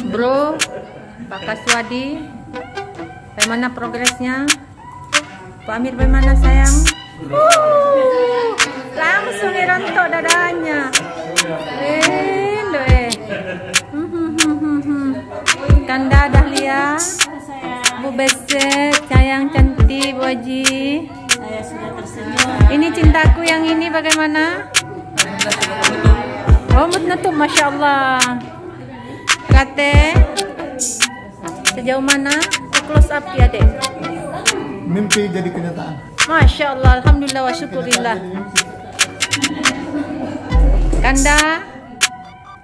Bro, Pak Kaswadi, bagaimana progresnya? Pak Amir bagaimana sayang? Langsung dirontok dadanya. Kanda Dahlia, Bu Beset, sayang cantik Bu Haji. Saya sudah tersenyum. Ini cintaku yang ini bagaimana? Oh, menutup, masya Allah. Kate, sejauh mana? Close up ya dek. Mimpi jadi kenyataan. Masya Allah, alhamdulillah wa syukurillah. Kanda,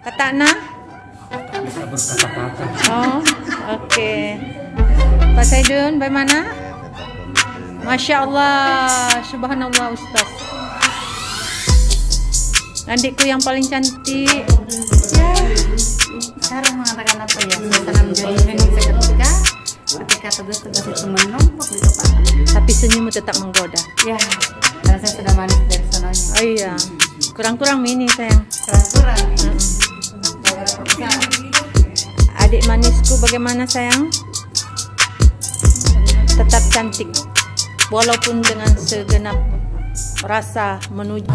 Katana. Oh, oke. Pak Saidun, bagaimana? Masya Allah, subhanallah Ustaz. Adikku yang paling cantik. Ya, cara mengatakan apa ya? Suasana menjadi hening seketika, ketika tugas-tugas itu menumpuk di kepala. Tapi senyummu tetap menggoda. Ya, karena saya sudah manis dari sononya. Oh iya, kurang-kurang mini sayang. Kurang-kurang. Adik manisku bagaimana sayang? Tetap cantik, walaupun dengan segenap rasa menuju.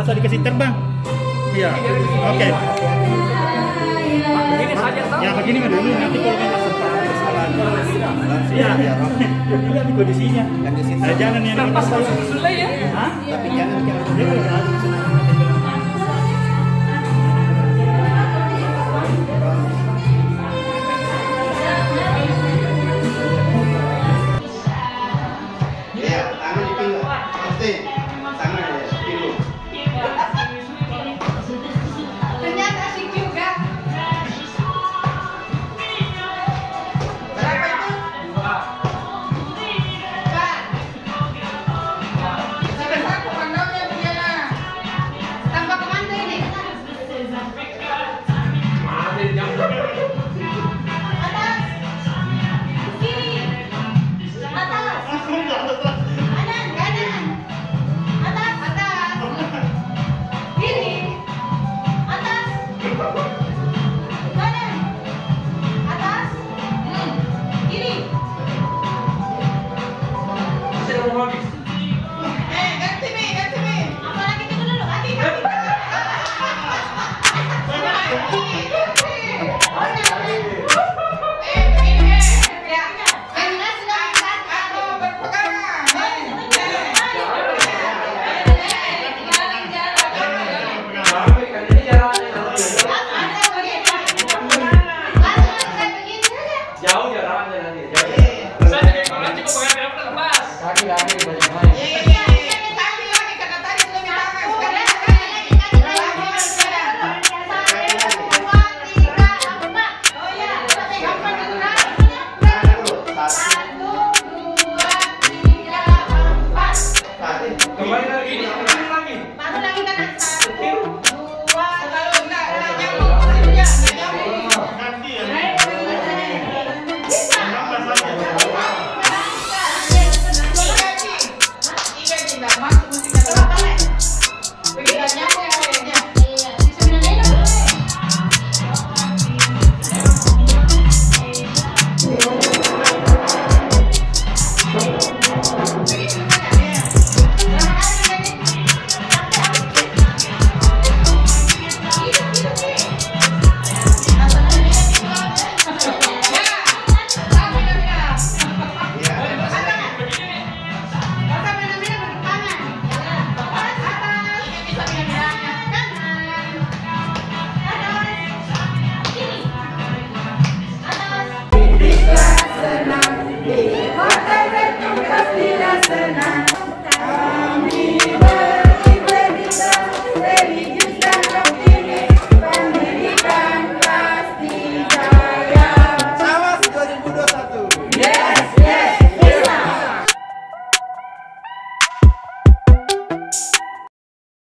Saya dikasih terbang. Iya. Oke. Begini saja toh. Ya begini mah dulu, nanti kalau nggak sempat kesalahan. Iya. Lihat kondisinya. Jangan yang Pas sudah ya. Hah? Tapi jangan Jauh jaraknya nanti. Saya kalau cukup pakai lepas. Kaki